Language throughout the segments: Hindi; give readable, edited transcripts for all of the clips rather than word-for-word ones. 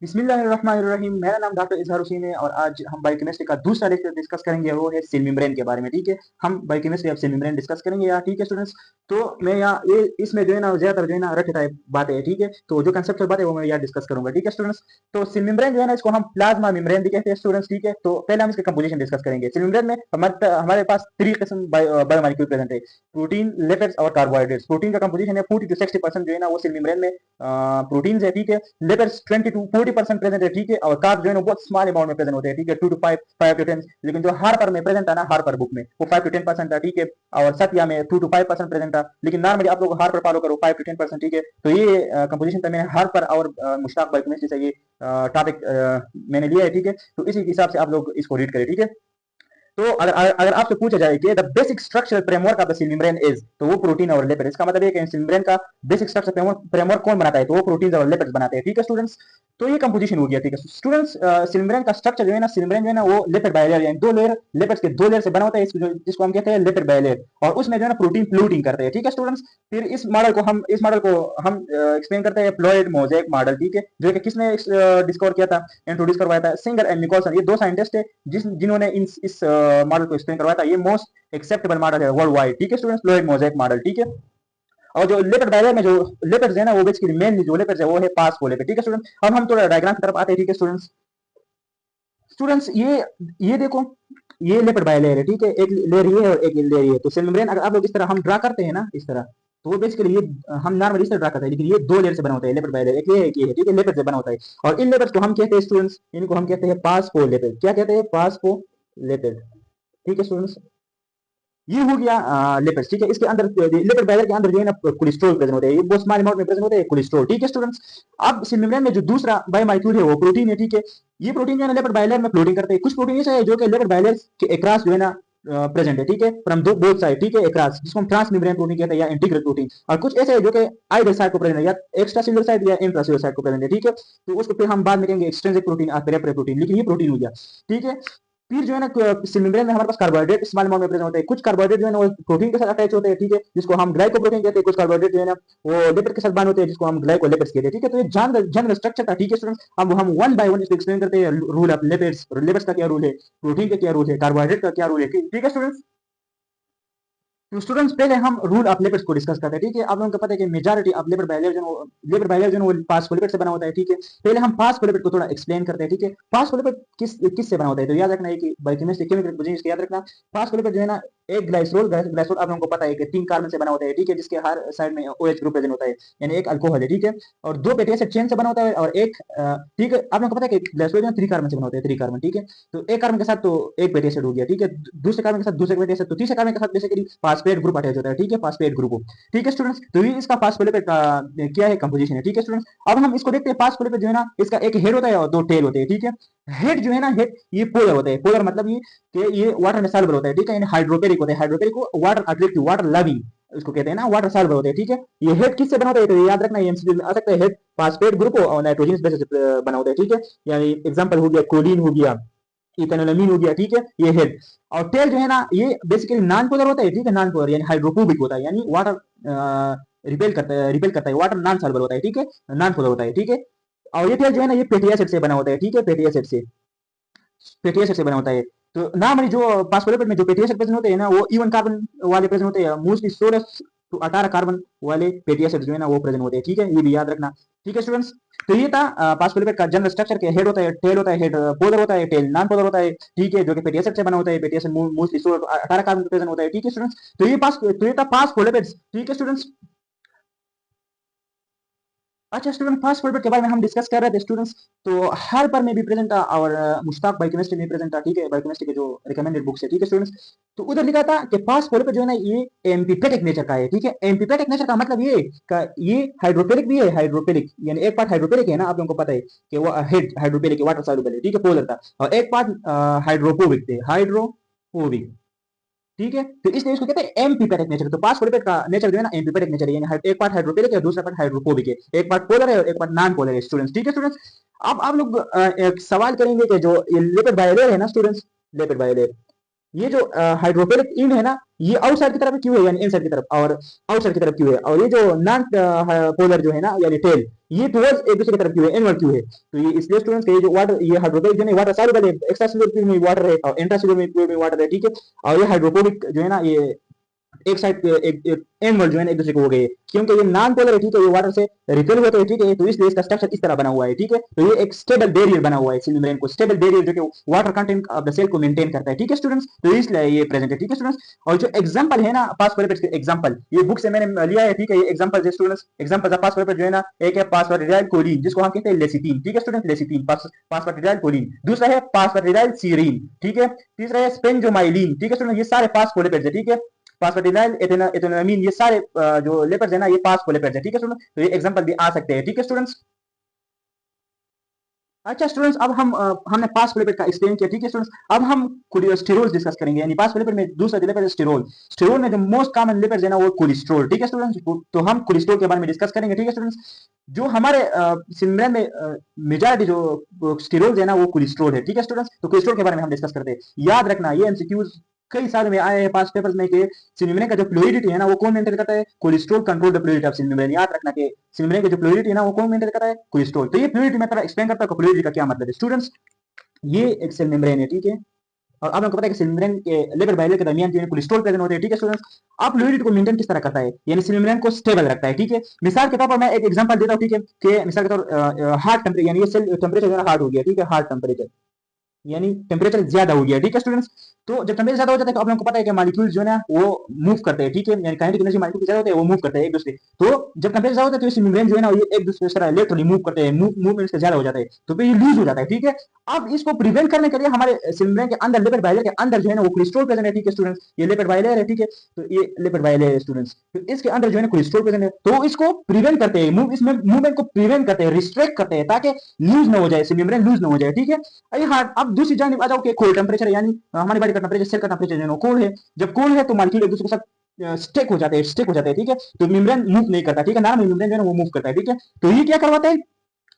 बिस्मिल्लाहिर्रहमानिर्रहीम। मेरा नाम डॉक्टर इजहार हुसैन है और आज हम बायोकेमिस्ट्री का दूसरा लेक्चर डिस्कस करेंगे। वो है सेल मेम्ब्रेन के बारे में। ठीक है, हम बायोकेमिस्ट्री अब सेल मेम्ब्रेन डिस्कस करेंगे यार। ठीक है स्टूडेंट्स, तो मैं यहाँ ये इसमें जो है ना ज्यादातर जो है ना रट टाइप बातें है। ठीक है, तो जो कंसेप्चुअल बातें है वो मैं यहाँ डिस्कस करूंगा। ठीक है स्टूडेंट्स, तो सेल मेम्ब्रेन जो है ना इसको हम प्लाज्मा मेम्ब्रेन भी कहते हैं स्टूडेंट्स। ठीक है, तो पहले हम इसके कंपोजिशन डिस्कस करेंगे। सेल मेम्ब्रेन में हमारे पास 3 किस्म बायोमोलिक्यूल प्रेजेंट है: प्रोटीन, लिपिड्स और कार्बोहाइड्रेट्स। प्रोटीन का कंपोजिशन है 40 to 60% जो है ना वो सेल मेम्ब्रेन में प्रोटीन है। ठीक है, लिपिड्स 20 to 40% प्रेजेंट है। ठीक है, और कार्ब जो है ना बहुत स्मॉल अमाउंट में प्रेजेंट होते हैं। ठीक है, 2 to 5 to 10। लेकिन जो हार्पर में प्रेजेंट है ना, हार्पर बुक में वो 5 to 10% था। ठीक है, और सत्या में 2 to 5% प्रेजेंट था। लेकिन नॉर्मली आप लोग हार्पर फॉलो करो 5 to 10%। ठीक है, तो ये कंपोजिशन था मैंने हार्पर और मुश्ताक बायोकेमिस्ट्री से ये टॉपिक मैंने लिया है। ठीक है, तो इसी हिसाब से आप लोग इसको रीड करें। ठीक है, तो अगर आपसे पूछा जाए कि the basic structural framework of the cell membrane is, तो वो प्रोटीन और लिपिड। इसका मतलब है कि सेल मेम्ब्रेन का बेसिक स्ट्रक्चर फ्रेमवर्क कौन बनाता है, तो वो प्रोटीन और लिपिड्स बनाते हैं। ठीक है स्टूडेंट्स, तो ये कंपोजिशन हो गया। ठीक है स्टूडेंट्स, सेल मेम्ब्रेन का स्ट्रक्चर जो है ना, सेल मेम्ब्रेन जो है ना वो लिपिड बाइलेयर यानी 2 लेयर, लिपिड्स के 2 लेयर से बना होता है, जिसको हम कहते हैं लिपिड बाइलेयर। और उसमें जो है ना प्रोटीन फ्लोटिंग करते हैं। ठीक है स्टूडेंट्स, फिर इस मॉडल को हम एक्सप्लेन करते हैं फ्लोइड मोज़ेक मॉडल। ठीक है, जो कि किसने डिस्कवर किया था, इंट्रोड्यूस करवाया था? Singer and Nicolson. ये 2 साइंटिस्ट है जिन्होंने इस मॉडल को एक्सप्लेन करवाया था। ये मोस्ट एक्सेप्टेबल मॉडल है वर्ल्ड वाइड। ठीक है स्टूडेंट्स, फ्लोइड मोज़ेक मॉडल। ठीक है, और जो लिपिड बाइलर में जो लिपिड्स है ना वो बेसिकली मेनली जो लिपिड्स है वो है फास्फोलिपिड। ठीक है स्टूडेंट, अब हम थोड़ा डायग्राम की तरफ आते हैं। ठीक है स्टूडेंट्स, स्टूडेंट्स ये देखो, ये लिपिड बाइलेयर है। ठीक है, एक लेयर ये है और एक लेयर ये है। तो सेल मेम्ब्रेन अगर आप लोग इस तरह हम ड्रा करते हैं ना, इस तरह, तो वो बेसिकली ये हम नॉर्मली इस तरह ड्रा करते हैं, लेकिन ये 2 लेयर से बना होता है लिपिड बाइलेयर। एक ये है, एक ये है। ठीक है, लिपिड से बना होता है। और इन लिपिड्स को हम कहते हैं स्टूडेंट्स, इनको हम कहते हैं फास्फोलिपिड। क्या कहते हैं? फास्फोलिपिड। ठीक है स्टूडेंट्स, ये हो गया लिपिड्स। ठीक है, इसके अंदर लिपिड बैरियर के अंदर जो है ना कोलेस्ट्रॉल प्रेजेंट होते हैं। ये बहुत स्मॉल अमाउंट में प्रेजेंट होते हैं कोलेस्ट्रॉल। ठीक है स्टूडेंट्स, अब सेल मेम्ब्रेन में जो दूसरा बायोमोलिक्यूल है वो प्रोटीन है। ठीक है, ये प्रोटीन जो है ना लिपिड बाइलेयर में फ्लोटिंग करते हैं। कुछ प्रोटीन ऐसे है जो कि लिपिड बाइलेयर के अक्रॉस जो है ना प्रेजेंट है। ठीक है, फ्रॉम बोथ साइड। ठीक है, अक्रॉस, जिसको हम ट्रांस मेम्ब्रेन प्रोटीन कहते हैं या इंटीग्रल प्रोटीन। और कुछ ऐसे है जो कि आइदर साइड को प्रेजेंट है, या एक्स्ट्रा सेलुलर साइड या इंट्रासेलुलर साइड को प्रेजेंट है। ठीक है, तो उसको फिर हम बाद में कहेंगे एक्सट्रिंसिक प्रोटीन और पेरिफेरल प्रोटीन, लेकिन ये प्रोटीन हो गया। ठीक है, फिर जो है ना सेल मेम्ब्रेन में हमारे पास कार्बोहाइड्रेट स्मॉल अमाउंट में प्रेजेंट होते हैं। कुछ कार्बोहाइड्रेट जो है ना वो प्रोटीन के साथ अटैच होते हैं। ठीक है, जिसको हम ग्लाइकोप्रोटीन कहते हैं। कुछ कार्बोहाइड्रेट जो है ना वो लिपिड के साथ बंद होते हैं, जिसको हम ग्लाइकोलिपिड्स कहते हैं। ठीक है, तो ये जनरल स्ट्रक्चर था। ठीक है स्टूडेंट्स, अब हम वन बाय वन इसको एक्सप्लेन करते हैं। रूल ऑफ लिपिड्स, लिपिड्स का क्या रूल है, प्रोटीन का क्या रूल है, कार्बोहाइड्रेट का क्या रूल है। ठीक है स्टूडेंट्स, तो स्टूडेंट्स पहले हम रूल ऑफ लिपिड्स को डिस्कस करते हैं। ठीक है, आप लोगों को पता है कि मेजॉरिटी ऑफ लिपिड बाइलेयर जो है वो फास्फोलिपिड से बना होता है। ठीक है, पहले हम फास्फोलिपिड को थोड़ा एक्सप्लेन करते हैं। ठीक है, फास्फोलिपिड किस से बना होता है, तो याद रखना है कि बायोकेमिस्ट्री केमिकल कंपोजिशन याद रखना। फास्फोलिपिड जो है ना एक ग्लाइसरोल आप लोगों को पता है कि 3 कार्बन से बना होता है। ठीक है, जिसके हर साइड में OH ग्रुप प्रेजेंट होता है, यानी एक अल्कोहल है। ठीक है, और 2 फैटी एसिड चेन से बना होता है और एक ठीक है, आप लोगों को पता है कि ग्लाइसरोल जो है 3 कार्बन से बना होता है, 3 कार्बन। ठीक है, तो एक कार्बन के साथ तो एक फैटी एसिड हो गया। ठीक है, दूसरे कार्बन के साथ दूसरे फैटी एसिड, तो तीसरे कार्बन के साथ बेसिकली फास्फेट ग्रुप अटैच होता है। ठीक है, फास्फेट ग्रुप। ठीक है स्टूडेंट्स, तो ये इसका फास्फोलिपिड का क्या है, कंपोजिशन है। ठीक है स्टूडेंट्स, अब हम इसको देखते हैं। फास्फोलिपिड जो है ना इसका एक हेड होता है और 2 टेल होते हैं। ठीक है, हेड जो है ना, हेड ये पोलर होता है। पोलर मतलब ये कि ये वाटर में सॉल्युबल होता है। ठीक है, यानी हाइड्रोपेरिक होता है। हाइड्रोपेरिक को वाटर अट्रैक्टिव, वाटर लविंग इसको कहते हैं ना, वाटर सॉल्युबल होते हैं। ठीक है, ये हेड किससे बना होता है, तो ये याद रखना, ये एमसीक्यू में आ सकता है। हेड फास्फेट ग्रुप और नाइट्रोजन बेस से बना होता है। ठीक है, यानी एग्जांपल हो गया कोलिन हो गया, इथेनोलामीन हो गया। ठीक है, ये हेड। और टेल जो है ना ये बेसिकली नॉन पोलर होता है। ठीक है, नॉन पोलर यानी हाइड्रोफोबिक होता है, यानी वाटर रिपेल करता है, वाटर नॉन सॉल्युबल होता है। ठीक है, नॉन पोलर होता है। ठीक है, और ये टेल जो है ना ये फैटी एसिड से बना होता है। ठीक है, फैटी एसिड से बना होता है। तो नॉर्मली जो फास्फोलिपिड में जो फैटी एसिड प्रेजेंट होते हैं ना वो इवन कार्बन वाले प्रेजेंट होते हैं। मोस्टली 16 to 18 कार्बन वाले फैटी एसिड जो है ना वो प्रेजेंट होते हैं। ठीक है, ये भी याद रखना। ठीक है स्टूडेंट्स, तो ये था फास्फोलिपिड का जनरल स्ट्रक्चर के हेड होता है, टेल होता है, हेड पोलर होता है, टेल नॉन पोलर होता है। ठीक है, जो कि फैटी एसिड से बना होता है। Fatty acid mostly 16 to 18 carbon present होता है। ठीक है स्टूडेंट्स, तो ये था फास्फोलिपिड्स। ठीक है स्टूडेंट्स, अच्छा स्टूडेंट, फास्ट फॉरवर्ड के बारे में हम डिस्कस कर रहे थे स्टूडेंट्स। तो हर पर में भी प्रेजेंट था और मुश्ताक बायोकेमिस्ट्री में प्रेजेंट था। ठीक है, बायोकेमिस्ट्री के जो रिकमेंडेड बुक्स है। ठीक है स्टूडेंट्स, तो उधर लिखा था कि फास्ट फॉरवर्ड जो है ना ये एम्पीपेटिक नेचर का है। ठीक है, एम्पीपेटिक नेचर का मतलब ये का ये हाइड्रोपेलिक भी है। हाइड्रोपेलिक यानी एक पार्ट हाइड्रोपेलिक है ना, आप लोगों को पता है कि वो हेड हाइड्रोपेलिक वाटर सॉल्युबल है। ठीक है, पोलर था। और एक पार्ट हाइड्रोफोबिक थे, हाइड्रोफोबिक। ठीक है, तो इसलिए इसको कहते हैं एम्फीपेटिक नेचर। तो फास्फोलिपिड का नेचर जो है ना एम्फीपेटिक नेचर है, यानी एक पार्ट हाइड्रोपेलिक है और दूसरा पार्ट हाइड्रोफोबिक है। एक पार्ट पोलर है और एक पार्ट नॉन पोलर है स्टूडेंट्स। ठीक है स्टूडेंट्स, अब आप लोग एक सवाल करेंगे कि जो ये लिपिड बाइलेयर है ना स्टूडेंट्स, लिपिड बाइलेयर ये जो हाइड्रोफिलिक इंड है ना, ये आउटसाइड की तरफ क्यों है, यानी इनसाइड की तरफ, और आउटसाइड की तरफ क्यों है, और ये जो नॉन पोलर जो है ना, यानी टेल, ये टुवर्ड्स एक दूसरे की तरफ क्यों है, इनवर्ड क्यों है। तो ये इसलिए स्टूडेंट्स ये जो वाटर, ये हाइड्रोफिलिक जो है वाटर सॉल्युबल है, एक्स्ट्रा सेलुलर फ्लूइड में वाटर है और इंट्रासेलुलर फ्लूइड में वाटर है, ठीक है। और ये हाइड्रोफोबिक जो है ना, ये एक साइड पे एक एनिमल जो है ना एक दूसरे को हो गए, क्योंकि ये नॉन पोलर है, ठीक है, ये वाटर से रिपेल होते हैं, ठीक है, तो इसलिए इसका स्ट्रक्चर इस तरह बना हुआ है, ठीक है। तो ये एक स्टेबल बैरियर बना हुआ है सेल मेम्ब्रेन को, स्टेबल बैरियर जो कि water content of the cell को मेंटेन करता है, ठीक है स्टूडेंट्स। तो इसलिए ये प्रेजेंट है, ठीक है स्टूडेंट्स। और जो एग्जांपल है ना पासफोलिपिड्स के एग्जांपल, ये बुक से मैंने लिया है, ठीक है। ये एग्जांपल है स्टूडेंट्स, एग्जांपल ऑफ पासफोलिपिड जो है ना, एक है पासफोलिपिडाइल कोलिन, जिसको हम कहते हैं लेसिथिन, ठीक है स्टूडेंट, लेसिथिन, पासफोलिपिडाइल कोलिन। दूसरा है पासफोलिपिडाइल सीरीन, ठीक है। तीसरा है स्पेंजोमाइलिन, ठीक है स्टूडेंट। ये सारे पासफोलिपिड्स है, ठीक है। फास्फेटिडाइल, एथेनोअमीन, ये सारे जो लिपिड्स है ना, ये फास्फोलिपिड्स है, ठीक है स्टूडेंट। तो ये एग्जांपल भी आ सकते हैं, ठीक है स्टूडेंट्स। अच्छा स्टूडेंट्स, अब हम हमने फास्फोलिपिड का एक्सप्लेन किया, ठीक है स्टूडेंट्स। अब हम स्टेरोल्स डिस्कस करेंगे, यानी फास्फोलिपिड में दूसरा लिपिड है स्टेरोल। स्टेरोल में जो मोस्ट कॉमन लिपिड है ना, वो कोलेस्ट्रॉल, ठीक है स्टूडेंट्स। तो हम कोलेस्ट्रॉल के बारे में डिस्कस करेंगे, ठीक है स्टूडेंट्स। जो हमारे सिमरन में मेजॉरिटी जो स्टेरोल है ना, वो कोलेस्ट्रॉल है, ठीक है स्टूडेंट्स। तो कोलेस्ट्रॉल के बारे में हम डिस्कस करते हैं। याद रखना, ये एमसीक्यूज कई साल में आए हैं पास पेपर्स में, कि सिमरन का जो फ्लूइडिटी है ना, वो कौन मेंटेन करता है, cholesterol control the fluidity of सिमरन। याद रखना कि सिमरन की जो फ्लूइडिटी है ना, वो कौन मेंटेन करता है, कोलेस्ट्रॉल। तो ये फ्लूइडिटी मैं थोड़ा एक्सप्लेन करता हूँ फ्लूइडिटी का क्या मतलब है स्टूडेंट्स। ये एक सेल मेम्ब्रेन है, ठीक है। और अब हमको पता है कि सेल मेम्ब्रेन के लिपिड बाइलेयर के दरमियान जो है कोलेस्ट्रॉल प्रेजेंट होते हैं, ठीक है स्टूडेंट्स। अब फ्लूइडिटी को मेंटेन किस तरह करता है, यानी सेल मेम्ब्रेन को स्टेबल रखता है, ठीक है। मिसाल के तौर पर मैं एक एग्जांपल देता हूं, ठीक है, कि मिसाल के तौर हार्ट टेम्परेचर, यानी ये सेल टेम्परेचर जो है हार्ट हो गया, ठीक है, हार्ट टेम्परेचर, यानी टेम्परेचर ज्यादा हो गया, ठीक है स्टूडेंट्स। तो जब टेम्परेचर ज्यादा हो जाता है, तो आप लोगों को पता है कि मॉलिक्यूल जो है ना, वो मूव करते हैं, ठीक है, यानी काइनेटिक एनर्जी मॉलिक्यूल ज्यादा होते हैं, वो मूव करते हैं एक दूसरे। तो जब टेम्परेचर ज्यादा होता है, तो इस मेम्ब्रेन जो है ना, ये एक दूसरे से इलेक्ट्रॉनिकली मूव करते हैं, मूवमेंट से ज्यादा हो जाता है, तो फिर ये लूज हो जाता है, ठीक है। अब इसको प्रिवेंट करने के लिए हमारे मेम्ब्रेन के अंदर, लिपिड बाइलेयर के अंदर जो है ना, वो कोलेस्ट्रॉल प्रेजेंट है, ठीक है स्टूडेंट्स। ये लिपिड बाइलेयर है, ठीक है। तो ये लिपिड बाइलेयर है स्टूडेंट्स। तो इसके अंदर जो है ना कोलेस्ट्रॉल प्रेजेंट है, तो इसको प्रिवेंट करते हैं, इसमें मूवमेंट को प्रिवेंट करते हैं, रिस्ट्रिक्ट करते हैं, ताकि लूज ना हो जाए, मेम्ब्रेन लूज ना हो जाए, ठीक है। अरे हाँ, अब दूसरी जानिब आ जाओ कि कोल्ड टेम्परेचर, यानी हमारी बॉडी का टेम्परेचर, सेल का टेम्परेचर जो है कोल्ड है। जब कोल्ड है तो मॉलिक्यूल एक दूसरे के साथ स्टिक हो जाते हैं, ठीक है। तो मेम्ब्रेन मूव नहीं करता, ठीक है, नॉर्मल मेम्ब्रेन जो है वो मूव करता है, ठीक है। तो ये क्या करवाता है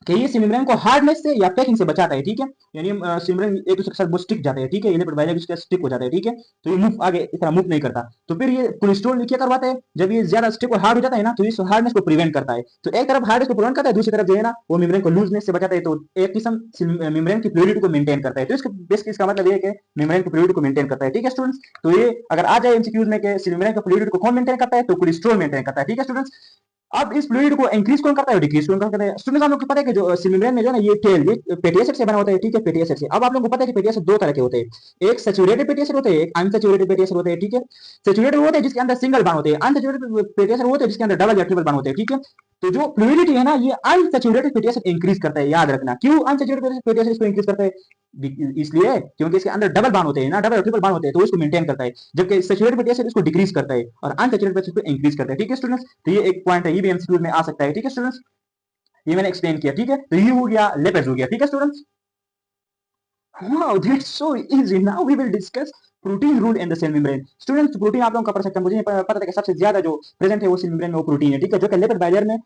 कि ये सिमरन को हार्डनेस से या पैकिंग से बचाता है, ठीक है। यानी सिमरन एक दूसरे के साथ वो स्टिक जाते हैं, ठीक है, ये लिपिड बाइलेयर के स्टिक हो जाते हैं, ठीक है। तो ये मूव आगे इस तरह मूव नहीं करता। तो फिर ये कोलेस्ट्रॉल क्या करवाता है, जब ये ज्यादा स्टिक और हार्ड हो जाता है ना, तो इस हार्डनेस को प्रिवेंट करता है। तो एक तरफ हार्डनेस को प्रिवेंट करता है, दूसरी तरफ जो है ना, वो मेम्ब्रेन को लूजनेस से बचाता है। तो एक किस्म मेम्ब्रेन की फ्लूइडिटी को मेंटेन करता है। तो इसका बेसिक इसका मतलब ये है कि मेम्ब्रेन की फ्लूइडिटी को मेंटेन करता है, ठीक है स्टूडेंट्स। तो ये अगर आ जाए एमसीक्यूज में कि मेम्ब्रेन की फ्लूइडिटी को कौन मेंटेन करता है, तो कोलेस्ट्रॉल मेंटेन करता है, ठीक है स्टूडेंट्स। अब इस फ्लूइड को इंक्रीज कौन करता है, डिक्रीज कौन करता है स्टूडेंट्स। आप लोगों को पता है कि जो सिलिंड्रेन में जो है ना, ये टेल, ये फैटी एसिड से बना होता है, ठीक है, फैटी एसिड से। अब आप लोगों को पता है कि फैटी एसिड दो तरह के होते हैं, एक सैचुरेटेड फैटी एसिड होते हैं, एक अनसैचुरेटेड फैटी एसिड होते हैं, ठीक है। सैचुरेटेड होते हैं जिसके अंदर सिंगल बॉन्ड होते हैं, अनसैचुरेटेड फैटी एसिड होते हैं जिसके अंदर डबल या ट्रिपल बॉन्ड होते हैं, ठीक है। तो जो फ्लूइडिटी है ना, ये अनसैचुरेटेड फैटी एसिड इंक्रीज करता है, याद रखना। क्यों अनसैचुरेटेड फैटी एसिड इसको इंक्रीज करता है, इसलिए क्योंकि इसके अंदर डबल बॉन्ड होते हैं ना, डबल और ट्रिपल बॉन्ड होते हैं, तो इसको मेंटेन करता है। जबकि सैचुरेटेड फैटी एसिड इसको डिक्रीज करता है और अनसैचुरेटेड फैटी एसिड को इंक्रीज करता है, ठीक है स्टूडेंट्स। तो ये एक पॉइंट है, ये भी एमसीक्यू में आ सकता है, ठीक है स्टूडेंट्स। ये मैंने एक्सप्लेन किया, ठीक है। तो ये हो गया लिपिड्स हो गया, ठीक है students. Wow, that's so easy. Now we will discuss protein role in the cell membrane students. Protein आप लोगों का पढ़ सकते हैं, मुझे पता था कि सबसे ज्यादा जो प्रेजेंट है वो सेल मेम्ब्रेन में वो प्रोटीन है, ठीक है, जो कि लिपिड बाइलेयर में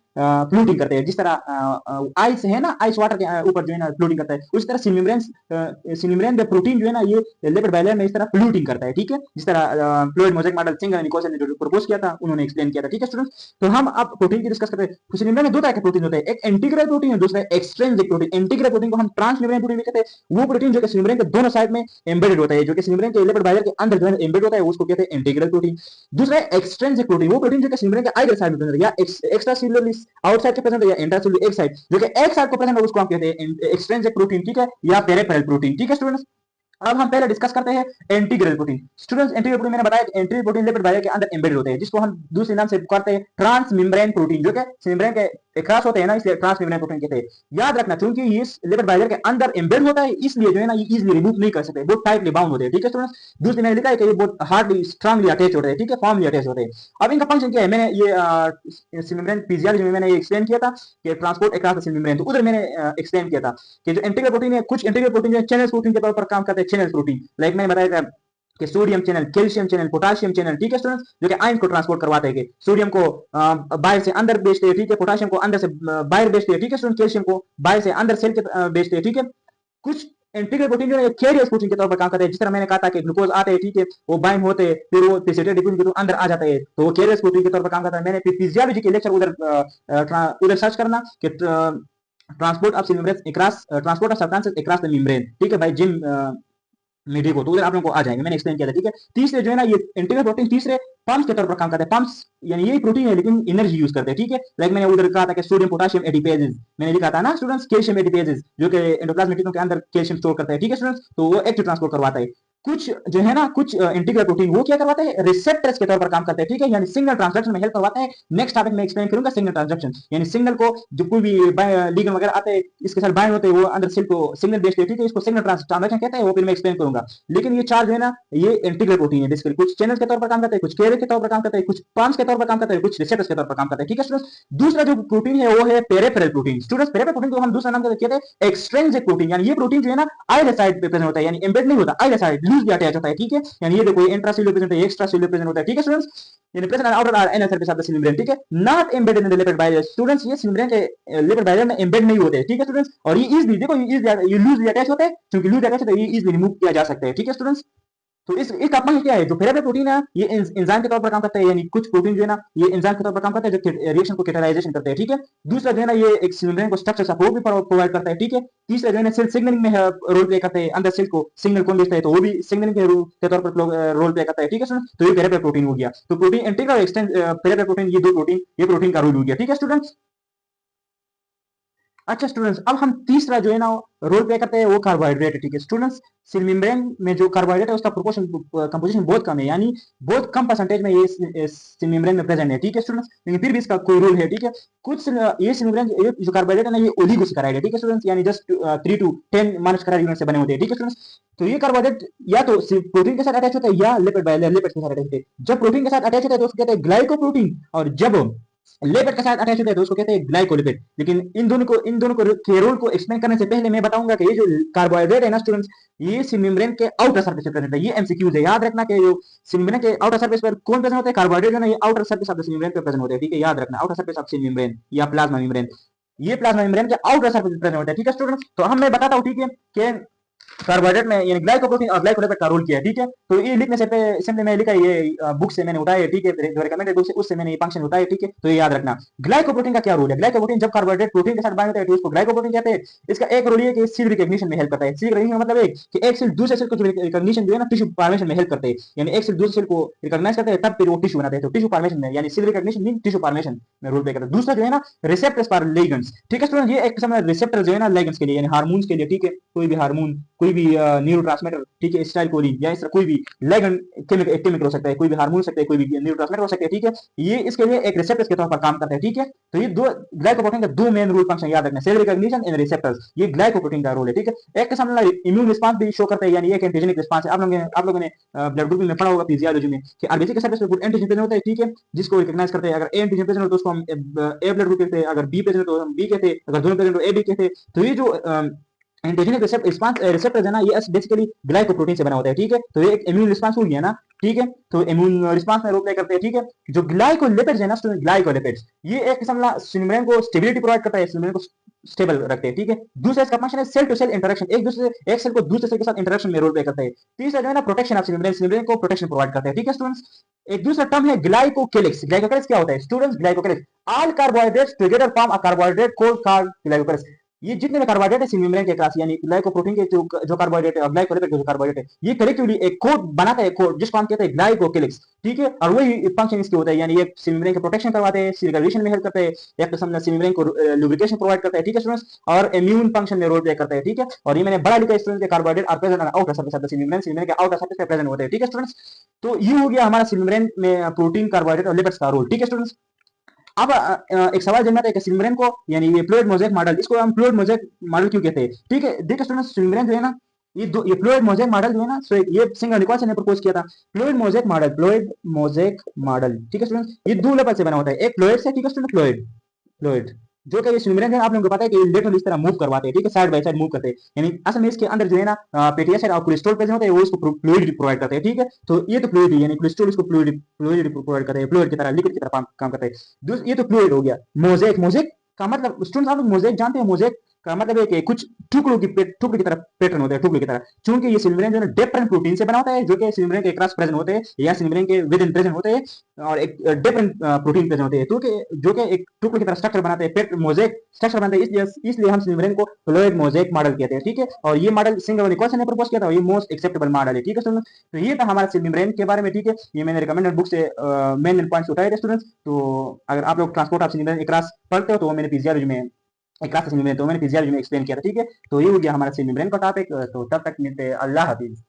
फ्लोटिंग करते हैं। जिस तरह आइस है ना, आइस वाटर के ऊपर जो है ना फ्लोटिंग करता है, उस तरह सेल मेम्ब्रेन में प्रोटीन जो है ना, ये लिपिड बाइलेयर में इस तरह फ्लोटिंग करता है, ठीक है। जिस तरह fluid mosaic model singer and Nicholson ने जो प्रपोज किया था, उन्होंने एक्सप्लेन किया था, ठीक है स्टूडेंट्स। तो हम अब प्रोटीन की डिस्कस करते हैं। सेल मेम्ब्रेन में दो तरह के प्रोटीन होते हैं, एक इंटीग्रल प्रोटीन है, दूसरा एक्सट्रिंसिक प्रोटीन। इंटीग्रल प्रोटीन को हम ट्रांसमेम्ब्रेन प्रोटीन कहते हैं, वो प्रोटीन जो कि सेल मेम्ब्रेन के दोनों साइड में एम्बेडेड होता है, जो कि सेल मेम्ब्रेन के लिपिड बाइलेयर के अंदर जो है एम्बेड होता है, उसको कहते हैं इंटीग्रल प्रोटीन। दूसरा है एक्सट्रिंसिक प्रोटीन, वो प्रोटीन जो कि सेल मेम्ब्रेन के आइडल साइड में प्रेजेंट है, या एक्स्ट्रा सेलुलरली आउटसाइड के प्रेजेंट है, या इंट्रासेलुलर एक साइड, जो कि एक साइड को प्रेजेंट है, उसको हम कहते हैं एक्सट्रिंसिक प्रोटीन, ठीक है, या पेरिफेरल प्रोटीन, ठीक है स्टूडेंट्स। अब हम पहले डिस्कस करते हैं integral protein students. Integral protein मैंने बताया कि इंटीग्रल प्रोटीन लिपिड बाइलेयर के अंदर एम्बेडेड होते हैं, जिसको हम दूसरे नाम से पुकारते हैं ट्रांस मेम्ब्रेन प्रोटीन, जो कि मेम्ब्रेन के क्रॉस होते हैं ना, इसलिए ट्रांस मेम्ब्रेन प्रोटीन कहते हैं। याद रखना, क्योंकि ये लिपिड बाइलेयर के अंदर एम्बेड होता है, इसलिए जो है ना, ये इजीली रिमूव नहीं कर सकते, बहुत टाइटली बाउंड होते हैं, ठीक है स्टूडेंट्स। दूसरे मैंने लिखा है कि ये बहुत हार्डली स्ट्रांगली अटैच होते हैं, ठीक है, फॉर्मली अटैच होते हैं। अब इनका फंक्शन क्या है, मैंने ये मेम्ब्रेन फिजियोलॉजी में मैंने ये एक्सप्लेन किया था कि ट्रांसपोर्ट अक्रॉस द मेम्ब्रेन, तो उधर मैंने एक्सप्लेन किया था कि जो इंटीग्रल प्रोटीन है, कुछ इंटीग्रल प्रोटीन जो चैनल प्रोटीन के तौर पर काम करते हैं, चैनल प्रोटीन, लाइक मैंने बताया था कि sodium channel, calcium channel, potassium channel, ठीक है स्टूडेंट्स, जो कि आयन को ट्रांसपोर्ट करवाते हैं। सोडियम को बाहर से अंदर भेजते हैं, ठीक है, पोटेशियम को अंदर से बाहर भेजते हैं, ठीक है स्टूडेंट, कैल्शियम को बाहर से अंदर सेल के भेजते हैं, ठीक है। कुछ इंटीग्रल प्रोटीन जो है कैरियर्स प्रोटीन के तौर पर काम करते हैं। जिस तरह मैंने कहा था कि ग्लूकोज आते हैं, ठीक है, वो बाइंड होते हैं, फिर वो प्रेसिपिटेट डिफ्यूजन के थ्रू अंदर आ जाते हैं, तो वो कैरियर्स प्रोटीन के तौर पर काम करता है। मैंने फिजियोलॉजी के लेक्चर उधर सर्च करना कि transport of transport of substances across the membrane, ठीक है भाई, जिम मीडिया को, तो उधर आप लोगों को आ जाएंगे, मैंने एक्सप्लेन किया था, ठीक है। तीसरे जो है ना ये इंटीग्रल प्रोटीन तीसरे पंप्स के तौर पर काम करते हैं। पंप्स यानी यही प्रोटीन है लेकिन एनर्जी यूज करते हैं, ठीक है। लाइक मैंने उधर कहा था कि सोडियम पोटेशियम एटीपेजेस, मैंने लिखा था ना स्टूडेंट्स, कैल्शियम एटीपेजेस जो कि एंडोप्लाज्मिक के अंदर कैल्शियम स्टोर करते हैं, ठीक है स्टूडेंट्स, तो वो एक्टिव ट्रांसपोर्ट करवाता है। कुछ जो है ना कुछ इंटीग्रल प्रोटीन वो क्या करवाते हैं, रिसेप्टर्स के तौर पर काम करते हैं, ठीक है, यानी सिग्नल ट्रांसडक्शन में हेल्प करवाते हैं। नेक्स्ट टॉपिक में एक्सप्लेन करूंगा सिग्नल ट्रांसडक्शन, यानी सिग्नल को जो कोई भी लिगेंड वगैरह आते हैं इसके साथ बाइंड होते हैं, वो अंदर सेल को सिग्नल भेजते हैं, ठीक है, इसको सिग्नल ट्रांसडक्शन कहते हैं, वो फिर मैं एक्सप्लेन करूंगा। लेकिन ये चार जो है ना ये इंटीग्रल प्रोटीन है बेसिकली, कुछ चैनल्स के तौर पर काम करते हैं, कुछ कैरियर के तौर पर काम करते हैं, कुछ पंप्स के तौर पर काम करते हैं, कुछ रिसेप्टर्स के तौर पर काम करते हैं, ठीक है स्टूडेंट्स। दूसरा जो प्रोटीन है वो है peripheral protein. Students peripheral protein को हम दूसरा नाम कहते हैं एक्सट्रिंसिक प्रोटीन, यानी ये प्रोटीन जो है ना आइलर साइड पे प्रेजेंट होता है, यानी एम्बेड नहीं होता, आइलर साइड लूजली अटैच होता है, ठीक है। यानी ये देखो इंट्रासेल्युलर प्रेजेंट है, एक्स्ट्रासेल्युलर प्रेजेंट होता है, ठीक है स्टूडेंट्स। यानी प्रेजेंट ऑन आउटर और inner surface of the cell membrane, ठीक है, not embedded in the lipid bilayer. Students ये सेल मेम्ब्रेन के लिपिड बाइलर में एम्बेड नहीं होते, ठीक है स्टूडेंट्स। और ये इजीली देखो ये लूजली अटैच होते हैं, क्योंकि लूजली अटैच होते हैं, ये इजीली रिमूव किया जा सकता है, ठीक है स्टूडेंट्स। तो इस तापमान क्या है, जो पेरिफेरल प्रोटीन है ये एंजाइम के तौर पर काम करता है, यानी कुछ प्रोटीन जो है ना ये एंजाइम के तौर पर काम करता है जो रिएक्शन को कैटालाइजेशन करते हैं, ठीक है। दूसरा जो है ना ये एक सेल मेम्ब्रेन को स्ट्रक्चर सपोर्ट भी प्रोवाइड करता है, ठीक है। तीसरा जो है ना सेल सिग्नलिंग में रोल प्ले करते हैं, अंदर सेल को सिग्नल कौन भेजता है तो वो भी सिग्नलिंग के तौर पर रोल प्ले करता है, ठीक है स्टूडेंट। तो ये पेरिफेरल प्रोटीन हो गया। तो प्रोटीन इंटीग्रल और एक्सटेंड पेरिफेरल प्रोटीन, ये दो प्रोटीन, ये प्रोटीन का रोल हो गया, ठीक है स्टूडेंट्स। अच्छा स्टूडेंट्स, अब हम तीसरा जो है ना रोल प्ले करते हैं वो कार्बोहाइड्रेट है, ठीक है स्टूडेंट्स। सेल मेम्ब्रेन में जो कार्बोहाइड्रेट है उसका प्रोपोर्शन कंपोजिशन बहुत कम है, यानी बहुत कम परसेंटेज में ये सेल मेम्ब्रेन में प्रेजेंट है, ठीक है स्टूडेंट्स, लेकिन फिर भी इसका कोई रोल है, ठीक है। कुछ ये सेल मेम्ब्रेन जो कार्बोहाइड्रेट है ना ये ओलिगोसैकेराइड है, ठीक है स्टूडेंट्स, यानी जस्ट 3 to 10 मोनोसैकेराइड यूनिट से बने होते हैं, ठीक है स्टूडेंट्स। तो ये कार्बोहाइड्रेट या तो प्रोटीन के साथ अटैच होता है या लिपिड बाइलर लिपिड के साथ अटैच होते हैं। जब प्रोटीन के साथ अटैच होता है तो उसको कहते हैं ग्लाइकोप्रोटीन, और जब लिपिड के साथ अटैच होता है तो उसको कहते हैं ग्लाइकोलिपिड। लेकिन इन दोनों को के रोल को एक्सप्लेन करने से पहले मैं बताऊंगा कि ये जो कार्बोहाइड्रेट है ना स्टूडेंट्स, ये सेल मेम्ब्रेन के आउटर सरफेस पे प्रेजेंट है। ये एमसीक्यूज है, याद रखना कि जो सेल मेम्ब्रेन के आउटर सरफेस पर कौन प्रेजेंट होता है, कार्बोहाइड्रेट है ना, ये outer surface of the cell membrane पे प्रेजेंट होते हैं, ठीक है, याद रखना, outer surface of cell membrane या प्लाज्मा मेम्ब्रेन, ये प्लाज्मा मेम्ब्रेन के आउटर सरफेस पे प्रेजेंट होता है, ठीक है स्टूडेंट्स। तो हम मैं बताता हूं, ठीक है, कि कार्बोहाइड्रेट में यानी ग्लाइकोप्रोटीन और ग्लाइकोलिपिड का रोल किया है, ठीक है। तो ये लिखने से सिंपली मैं लिखा ये बुक से मैंने उठाया है, ठीक है, जो रिकमेंडेड बुक से उससे मैंने ये फंक्शन उठाया है, ठीक है। तो ये याद रखना ग्लाइकोप्रोटीन का क्या रोल है। ग्लाइकोप्रोटीन जब कार्बोहाइड्रेट प्रोटीन के साथ बाइंड होता है तो उसको ग्लाइकोप्रोटीन कहते हैं। इसका एक रोल ये कि सेल रिकॉग्निशन में हेल्प करता है। सेल रिकॉग्निशन मतलब एक कि एक सेल दूसरे सेल को रिकॉग्निशन जो है ना टिश्यू फॉर्मेशन में हेल्प करते हैं, यानी एक सेल दूसरे सेल को रिकॉग्नाइज करते हैं तब फिर वो टिश्यू बनाते हैं, तो टिश्यू फॉर्मेशन में यानी cell recognition mean tissue formation में रोल प्ले करता है। दूसरा जो है ना रिसेप्टर्स फॉर लिगेंड्स, ठीक है स्टूडेंट, ये एक किस्म का रिसेप्टर जो है ना लिगेंड्स के लिए यानी हार्मोन्स के लिए, ठीक है, कोई भी हार्मोन, कोई भी न्यूरोट्रांसमीटर, ठीक है, स्टाइल कोलिन या इस तरह कोई भी लिगेंड केमिकल हो सकता है, कोई भी हार्मोन हो सकता है, कोई भी न्यूरोट्रांसमीटर हो सकते हैं, ठीक है, ये इसके लिए एक रिसेप्टर्स के तौर पर काम करता है, ठीक है। तो ये दो ग्लाइकोप्रोटीन का दो मेन रोल फंक्शन याद रखना, सेल रिकॉग्निशन एंड रिसेप्टर्स, ये ग्लाइकोप्रोटीन का रोल है, ठीक है। एक किस्म का इम्यून रिस्पांस भी शो करता है, यानी एक एंटीजेनिक रिस्पांस है। आप लोगों ने ब्लड ग्रुप में पढ़ा होगा फिजियोलॉजी में कि आरबीसी के सरफेस पे कुछ एंटीजन प्रेजेंट होता है, ठीक है, जिसको रिकॉग्नाइज करते हैं। अगर ए एंटीजन प्रेजेंट हो तो उसको हम ए ब्लड ग्रुप कहते हैं, अगर बी प्रेजेंट हो तो हम बी कहते हैं, अगर दोनों प्रेजेंट हो ए बी कहते हैं। तो ये जो एंटीजेनिक रिसेप्टर है ना ये बेसिकली ग्लाइकोप्रोटीन से बना होता है, ठीक है। तो ये एक इम्यून रिस्पांस हो गया ना, ठीक है, तो इम्यून रिस्पांस में रोल प्ले करते हैं, ठीक है। जो ग्लाइकोलिपिड्स है ना स्टूडेंट, ग्लाइकोलिपिड्स ये एक किस्म का सेल मेम्ब्रेन को स्टेबिलिटी प्रोवाइड करता है, सेल मेम्ब्रेन को स्टेबल रखते हैं, ठीक है। दूसरा इसका फंक्शन है सेल टू सेल इंटरेक्शन, एक सेल को दूसरे सेल के साथ इंटरेक्शन में रोल प्ले करता है। तीसरा जो है ना प्रोटेक्शन ऑफ सेल मेम्ब्रेन को प्रोटेक्शन प्रोवाइड करता है, ठीक है स्टूडेंट्स। एक दूसरा टर्म है ग्लाइकोकेलिक्स। ग्लाइकोकेलिक्स क्या होता है students, glycocalyx all carbohydrates together form a carbohydrate called glycocalyx. ये जितने भी कार्बोहाइड्रेट है सेल मेम्ब्रेन के क्लास यानी ग्लाइकोप्रोटीन के जो कार्बोहाइड्रेट है और ग्लाइकोलिपिड के जो कार्बोहाइड्रेट है, ये कलेक्टिवली एक कोड बनाता है, कोड जिसको हम कहते हैं ग्लाइकोकेलिक्स, ठीक है। और वही फंक्शन इसके होता है, यानी ये सेल मेम्ब्रेन के प्रोटेक्शन करवाते हैं, सेल रिकॉग्निशन में हेल्प करते हैं, एक किस्म सेल मेम्ब्रेन को लुब्रिकेशन प्रोवाइड करता है, ठीक है स्टूडेंट्स, और इम्यून फंक्शन में रोल प्ले करता है, ठीक है। और ये मैंने बड़ा लिखा स्टूडेंट के carbohydrate are present on outer surface of the cell membrane, cell membrane के आउटर सरफेस पे प्रेजेंट होते हैं, ठीक है स्टूडेंट्स। तो ये हो गया हमारा सेल मेम्ब्रेन में प्रोटीन, कार्बोहाइड्रेट और लिपिड्स का रोल, ठीक है स्टूडेंट्स। अब एक सवाल जन्माता है कि सेल मेम्ब्रेन को यानी ये फ्लूइड मोज़ेक मॉडल, इसको हम फ्लूइड मोज़ेक मॉडल क्यों कहते हैं, ठीक है। देखिए स्टूडेंट्स सेल मेम्ब्रेन जो है ना ये फ्लूइड मोज़ेक मॉडल जो है ना, सो ये सिंगर निकोलसन ने प्रपोज किया था fluid mosaic model, fluid mosaic model, ठीक है स्टूडेंट्स। ये दो लेवल से बना होता है, एक फ्लूइड से, ठीक है स्टूडेंट, फ्लूइड फ्लूइड जो कि ये सेल मेम्ब्रेन है आप लोगों को पता है कि लेटरली इस तरह मूव करवाते हैं, ठीक है, साइड बाय साइड मूव करते हैं, यानी असल में इसके अंदर जो है ना फैटी एसिड और कोलेस्ट्रॉल प्रेजेंट होता है, वो इसको फ्लूइड प्रोवाइड करते हैं, ठीक है। तो ये तो फ्लूइड है, यानी कोलेस्ट्रॉल इसको फ्लूइड प्रोवाइड करते हैं, फ्लूइड की तरह लिक्विड की तरह काम करते हैं। ये तो फ्लूइड हो गया। मोज़ेक, मोज़ेक का मतलब स्टूडेंट्स आप लोग मोज़ेक जानते हैं, मोज़ेक का मतलब है कि कुछ टुकड़ों की तरह पैटर्न होते हैं, टुकड़ों की तरह। चूंकि ये सेल मेम्ब्रेन जो है डिफरेंट प्रोटीन से बना होता है, जो कि सेल मेम्ब्रेन के क्रॉस प्रेजेंट होते हैं या सेल मेम्ब्रेन के विद इन प्रेजेंट होते हैं, और एक डिफरेंट प्रोटीन प्रेजेंट होते हैं, तो जो कि एक टुकड़े की तरह स्ट्रक्चर बनाते हैं, मोजेक स्ट्रक्चर बनाते हैं। इसलिए हम सेल मेम्ब्रेन को फ्लोइड मोजेक मॉडल कहते हैं, ठीक है। और ये मॉडल सिंगल निकोलसन ने प्रपोज किया था, ये मोस्ट एक्सेप्टेबल मॉडल है, ठीक है स्टूडेंट्स। तो ये था हमारा सेल मेम्ब्रेन के बारे में, ठीक है। ये मैंने रिकमेंडेड बुक से मेन पॉइंट्स उठाए थे स्टूडेंट्स। तो अगर आप लोग ट्रांसपोर्ट ऑफ सेल मेम्ब्रेन एक क्लास पढ़ते हो तो वो मैंने फिजियोलॉजी में एक क्लास सेल मेम्ब्रेन तो मैंने फिजियोलॉजी में एक्सप्लेन किया था, ठीक है। तो ये हो गया हमारा सेल मेम्ब्रेन का टॉपिक। तो तब तक मिलते हैं, अल्लाह हाफिज।